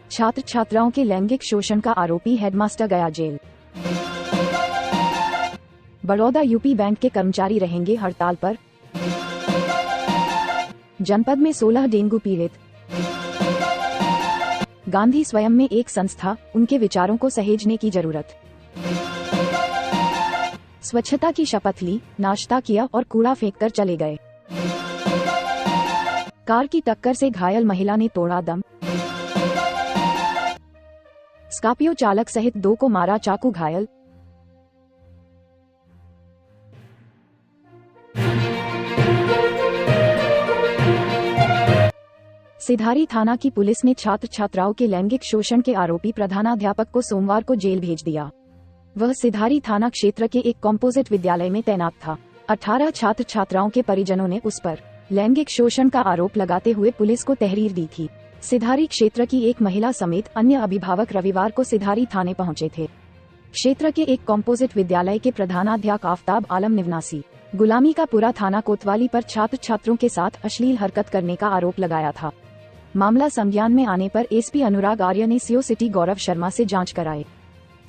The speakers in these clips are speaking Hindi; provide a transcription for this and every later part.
छात्र छात्राओं के लैंगिक शोषण का आरोपी हेडमास्टर गया जेल। बड़ौदा यूपी बैंक के कर्मचारी रहेंगे हड़ताल पर। जनपद में 16 डेंगू पीड़ित। गांधी स्वयं में एक संस्था, उनके विचारों को सहेजने की जरूरत। स्वच्छता की शपथ ली, नाश्ता किया और कूड़ा फेंककर चले गए। कार की टक्कर से घायल महिला ने तोड़ा दम। स्कॉर्पियो चालक सहित 2 को मारा चाकू, घायल। सिधारी थाना की पुलिस ने छात्र छात्राओं के लैंगिक शोषण के आरोपी प्रधानाध्यापक को सोमवार को जेल भेज दिया। वह सिधारी थाना क्षेत्र के एक कॉम्पोजिट विद्यालय में तैनात था। 18 छात्र छात्राओं के परिजनों ने उस पर लैंगिक शोषण का आरोप लगाते हुए पुलिस को तहरीर दी थी। सिधारी क्षेत्र की एक महिला समेत अन्य अभिभावक रविवार को सिधारी थाने पहुंचे थे। क्षेत्र के एक कॉम्पोजिट विद्यालय के प्रधानाध्यापक आफताब आलम निवासी गुलामी का पूरा थाना कोतवाली पर छात्र छात्रों के साथ अश्लील हरकत करने का आरोप लगाया था। मामला संज्ञान में आने पर एसपी अनुराग आर्य ने सीओ सिटी गौरव शर्मा से जांच कराई।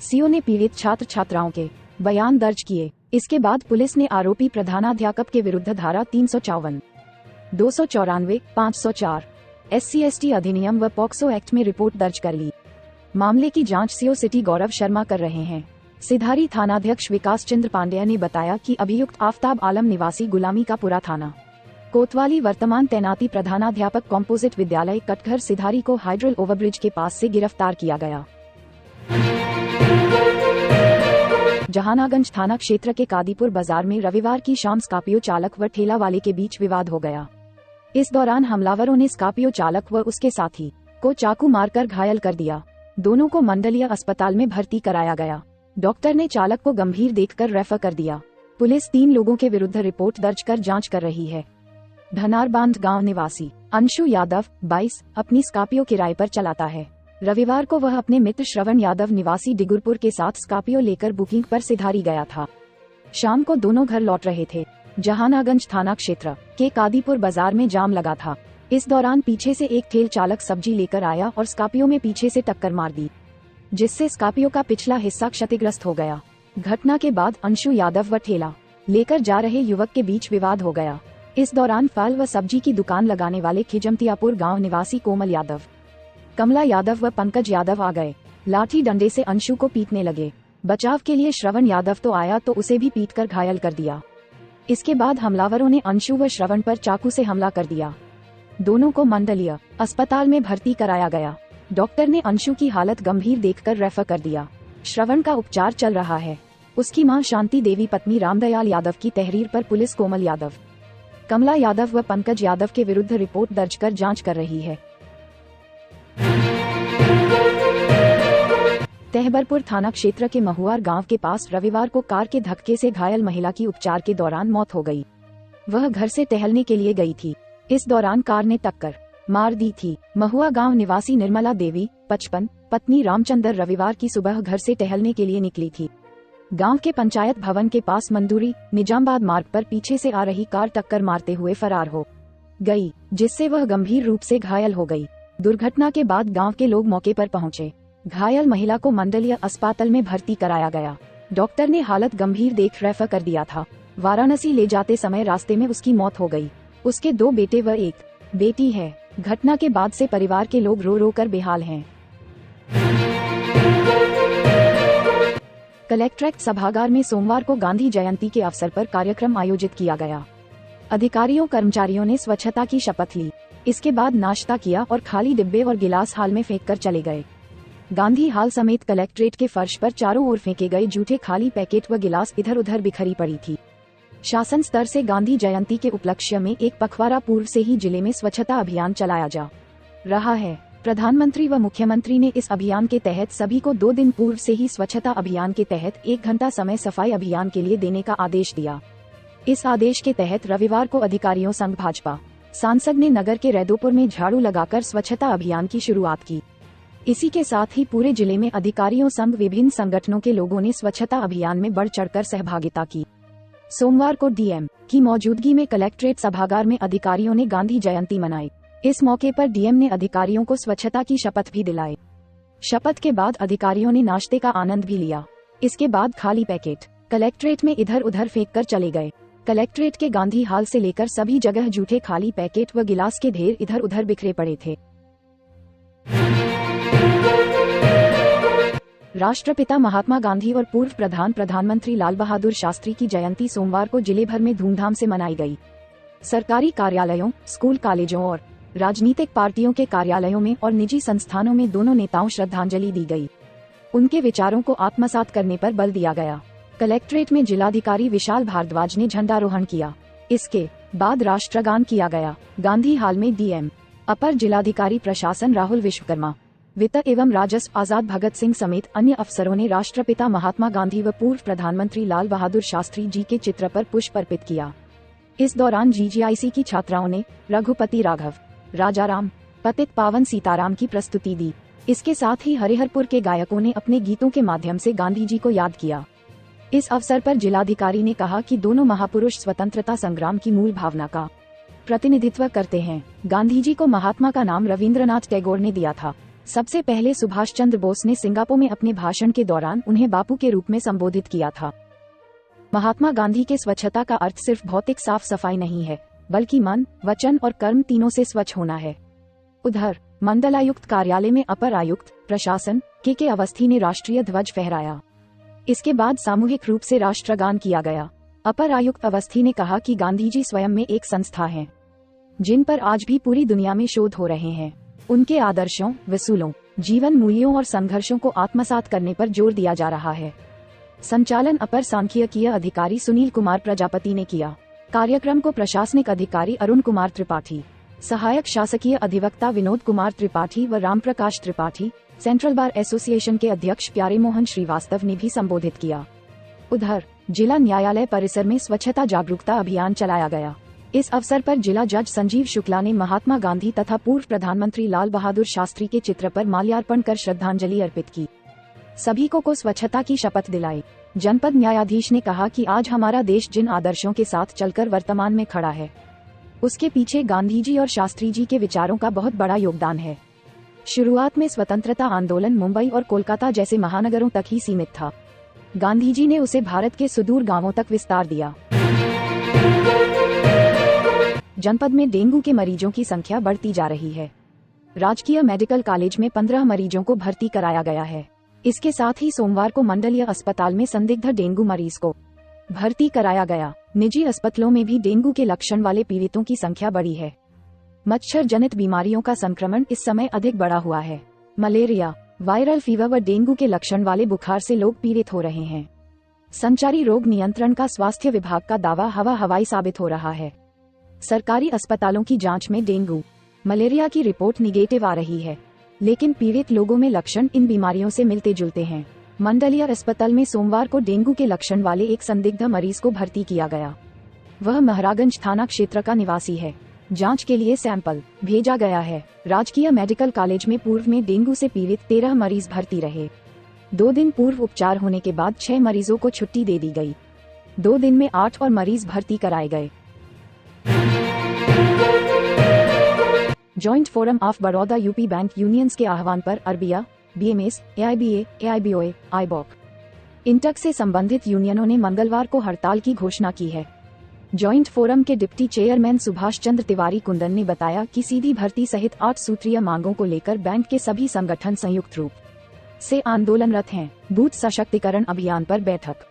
सीओ ने पीड़ित छात्र छात्राओं के बयान दर्ज किए। इसके बाद पुलिस ने आरोपी प्रधानाध्यापक के विरुद्ध धारा 354, 294, 504 SC/ST अधिनियम व पॉक्सो एक्ट में रिपोर्ट दर्ज कर ली। मामले की जांच सीओ सिटी गौरव शर्मा कर रहे हैं। सिधारी थानाध्यक्ष विकास चंद्र पांडेय ने बताया कि अभियुक्त आफताब आलम निवासी गुलामी का पूरा थाना कोतवाली वर्तमान तैनाती प्रधानाध्यापक कॉम्पोजिट विद्यालय कटघर सिधारी को हाइड्रल ओवरब्रिज के पास से गिरफ्तार किया गया। जहानागंज थाना क्षेत्र के कादीपुर बाजार में रविवार की शाम स्कॉर्पियो चालक व ठेला वाले के बीच विवाद हो गया। इस दौरान हमलावरों ने स्कॉर्पियो चालक व उसके साथी को चाकू मारकर घायल कर दिया। दोनों को मंडलीय अस्पताल में भर्ती कराया गया। डॉक्टर ने चालक को गंभीर देखकर रेफर कर दिया। पुलिस 3 लोगों के विरुद्ध रिपोर्ट दर्ज कर जांच कर रही है। धनारबांध गांव निवासी अंशु यादव 22 अपनी स्कॉर्पियो किराए पर चलाता है। रविवार को वह अपने मित्र श्रवण यादव निवासी डिगुरपुर के साथ स्कॉर्पियो लेकर बुकिंग पर सिधारी गया था। शाम को दोनों घर लौट रहे थे। जहानागंज थाना क्षेत्र के कादीपुर बाजार में जाम लगा था। इस दौरान पीछे से एक ठेल चालक सब्जी लेकर आया और स्कॉर्पियो में पीछे से टक्कर मार दी, जिससे स्कॉर्पियो का पिछला हिस्सा क्षतिग्रस्त हो गया। घटना के बाद अंशु यादव व ठेला लेकर जा रहे युवक के बीच विवाद हो गया। इस दौरान फल व सब्जी की दुकान लगाने वाले खिजमतियापुर गांव निवासी कोमल यादव, कमला यादव व पंकज यादव आ गए। लाठी डंडे से अंशु को पीटने लगे। बचाव के लिए श्रवण यादव तो आया तो उसे भी पीटकर घायल कर दिया। इसके बाद हमलावरों ने अंशु व श्रवण पर चाकू से हमला कर दिया। दोनों को मंडलीय अस्पताल में भर्ती कराया गया। डॉक्टर ने अंशु की हालत गंभीर देखकर रेफर कर दिया। श्रवण का उपचार चल रहा है। उसकी मां शांति देवी पत्नी रामदयाल यादव की तहरीर पर पुलिस कोमल यादव, कमला यादव व पंकज यादव के विरुद्ध रिपोर्ट दर्ज कर जांच कर रही है। तहबरपुर थाना क्षेत्र के महुआर गांव के पास रविवार को कार के धक्के से घायल महिला की उपचार के दौरान मौत हो गई। वह घर से टहलने के लिए गई थी। इस दौरान कार ने टक्कर मार दी थी। महुआ गांव निवासी निर्मला देवी 55 पत्नी रामचंद्र रविवार की सुबह घर से टहलने के लिए निकली थी। गांव के पंचायत भवन के पास मंदूरी निजामबाद मार्ग पर पीछे से आ रही कार टक्कर मारते हुए फरार हो गई, जिससे वह गंभीर रूप से घायल हो गई। दुर्घटना के बाद गांव के लोग मौके पर पहुंचे। घायल महिला को मंडलीय अस्पताल में भर्ती कराया गया। डॉक्टर ने हालत गंभीर देख रेफर कर दिया था। वाराणसी ले जाते समय रास्ते में उसकी मौत हो गई। उसके 2 बेटे व 1 बेटी है। घटना के बाद से परिवार के लोग रो रो कर बेहाल हैं। कलेक्ट्रेट सभागार में सोमवार को गांधी जयंती के अवसर पर कार्यक्रम आयोजित किया गया। अधिकारियों कर्मचारियों ने स्वच्छता की शपथ ली। इसके बाद नाश्ता किया और खाली डिब्बे और गिलास हाल में फेंक कर चले गए। गांधी हाल समेत कलेक्ट्रेट के फर्श पर चारों ओर फेंके गए जूठे खाली पैकेट व गिलास इधर उधर बिखरी पड़ी थी। शासन स्तर से गांधी जयंती के उपलक्ष्य में एक पखवाड़ा पूर्व से ही जिले में स्वच्छता अभियान चलाया जा रहा है। प्रधानमंत्री व मुख्यमंत्री ने इस अभियान के तहत सभी को 2 दिन पूर्व से ही स्वच्छता अभियान के तहत 1 घंटा समय सफाई अभियान के लिए देने का आदेश दिया। इस आदेश के तहत रविवार को अधिकारियों संघ भाजपा सांसद ने नगर के रैदोपुर में झाड़ू लगाकर स्वच्छता अभियान की शुरुआत की। इसी के साथ ही पूरे जिले में अधिकारियों संघ विभिन्न संगठनों के लोगों ने स्वच्छता अभियान में बढ़ चढ़कर सहभागिता की। सोमवार को डीएम की मौजूदगी में कलेक्ट्रेट सभागार में अधिकारियों ने गांधी जयंती मनाई। इस मौके पर डीएम ने अधिकारियों को स्वच्छता की शपथ भी दिलाई। शपथ के बाद अधिकारियों ने नाश्ते का आनंद भी लिया। इसके बाद खाली पैकेट कलेक्ट्रेट में इधर उधर फेंक कर चले गए। कलेक्ट्रेट के गांधी हाल से लेकर सभी जगह जूठे खाली पैकेट व गिलास के ढेर इधर उधर बिखरे पड़े थे। राष्ट्रपिता महात्मा गांधी और पूर्व प्रधानमंत्री लाल बहादुर शास्त्री की जयंती सोमवार को जिले भर में धूमधाम से मनाई गई। सरकारी कार्यालयों, स्कूल कॉलेजों और राजनीतिक पार्टियों के कार्यालयों में और निजी संस्थानों में दोनों नेताओं श्रद्धांजलि दी गई। उनके विचारों को आत्मसात करने पर बल दिया गया। कलेक्ट्रेट में जिलाधिकारी विशाल भारद्वाज ने झंडारोहण किया। इसके बाद राष्ट्रगान किया गया। गांधी हाल में डीएम, अपर जिलाधिकारी प्रशासन राहुल विश्वकर्मा, वित्त एवं राजस्व आजाद भगत सिंह समेत अन्य अफसरों ने राष्ट्रपिता महात्मा गांधी व पूर्व प्रधानमंत्री लाल बहादुर शास्त्री जी के चित्र पर पुष्प अर्पित किया। इस दौरान जीजीआईसी की छात्राओं ने रघुपति राघव, राजाराम, पतित पावन सीताराम की प्रस्तुति दी। इसके साथ ही हरिहरपुर के गायकों ने अपने गीतों के माध्यम से गांधी जी को याद किया। इस अवसर पर जिलाधिकारी ने कहा कि दोनों महापुरुष स्वतंत्रता संग्राम की मूल भावना का प्रतिनिधित्व करते हैं। गांधी जी को महात्मा का नाम रविंद्रनाथ टैगोर ने दिया था। सबसे पहले सुभाष चंद्र बोस ने सिंगापुर में अपने भाषण के दौरान उन्हें बापू के रूप में संबोधित किया था। महात्मा गांधी के स्वच्छता का अर्थ सिर्फ भौतिक साफ सफाई नहीं है, बल्कि मन, वचन और कर्म तीनों से स्वच्छ होना है। उधर मंडलायुक्त कार्यालय में अपर आयुक्त प्रशासन के अवस्थी ने राष्ट्रीय ध्वज फहराया। इसके बाद सामूहिक रूप से राष्ट्रगान किया गया। अपर आयुक्त अवस्थी ने कहा कि गांधी जी स्वयं में एक संस्था है, जिन पर आज भी पूरी दुनिया में शोध हो रहे हैं। उनके आदर्शों, वसूलों, जीवन मूल्यों और संघर्षों को आत्मसात करने पर जोर दिया जा रहा है। संचालन अपर सांख्यिकीय अधिकारी सुनील कुमार प्रजापति ने किया। कार्यक्रम को प्रशासनिक अधिकारी अरुण कुमार त्रिपाठी, सहायक शासकीय अधिवक्ता विनोद कुमार त्रिपाठी व Ramprakash Tripathi, central bar association के अध्यक्ष प्यारे मोहन श्रीवास्तव ने भी संबोधित किया। उधर जिला न्यायालय परिसर में स्वच्छता जागरूकता अभियान चलाया गया। इस अवसर पर जिला जज संजीव शुक्ला ने महात्मा गांधी तथा पूर्व प्रधानमंत्री लाल बहादुर शास्त्री के चित्र पर माल्यार्पण कर श्रद्धांजलि अर्पित की। सभी को स्वच्छता की शपथ दिलाई। जनपद न्यायाधीश ने कहा कि आज हमारा देश जिन आदर्शों के साथ चलकर वर्तमान में खड़ा है, उसके पीछे गांधी जी और शास्त्री जी के विचारों का बहुत बड़ा योगदान है। शुरुआत में स्वतंत्रता आंदोलन मुंबई और कोलकाता जैसे महानगरों तक ही सीमित था। गांधी जी ने उसे भारत के सुदूर गांवों तक विस्तार दिया। जनपद में डेंगू के मरीजों की संख्या बढ़ती जा रही है। राजकीय मेडिकल कॉलेज में 15 मरीजों को भर्ती कराया गया है। इसके साथ ही सोमवार को मंडलीय अस्पताल में संदिग्ध डेंगू मरीज को भर्ती कराया गया। निजी अस्पतालों में भी डेंगू के लक्षण वाले पीड़ितों की संख्या बढ़ी है। मच्छर जनित बीमारियों का संक्रमण इस समय अधिक बढ़ा हुआ है। मलेरिया, वायरल फीवर व डेंगू के लक्षण वाले बुखार से लोग पीड़ित हो रहे हैं। संचारी रोग नियंत्रण का स्वास्थ्य विभाग का दावा हवाई साबित हो रहा है। सरकारी अस्पतालों की जांच में डेंगू, मलेरिया की रिपोर्ट निगेटिव आ रही है, लेकिन पीड़ित लोगों में लक्षण इन बीमारियों से मिलते जुलते हैं। मंडलीय अस्पताल में सोमवार को डेंगू के लक्षण वाले एक संदिग्ध मरीज को भर्ती किया गया। वह महाराजगंज थाना क्षेत्र का निवासी है। जांच के लिए सैंपल भेजा गया है। राजकीय मेडिकल कॉलेज में पूर्व में डेंगू से पीड़ित 13 मरीज भर्ती रहे। 2 दिन पूर्व उपचार होने के बाद 6 मरीजों को छुट्टी दे दी गई। 2 दिन में 8 और मरीज भर्ती कराए गए। Joint forum of Baroda UP bank unions के आह्वान पर अरबिया, बीएमएस, एआईबीए, एआईबीओए, आईबॉक, इंटक से संबंधित यूनियनों ने मंगलवार को हड़ताल की घोषणा की है। जॉइंट फोरम के डिप्टी चेयरमैन सुभाष चंद्र तिवारी कुंदन ने बताया कि सीधी भर्ती सहित 8 सूत्रीय मांगों को लेकर बैंक के सभी संगठन संयुक्त रूप से आंदोलनरत हैं। बूथ सशक्तिकरण अभियान पर बैठक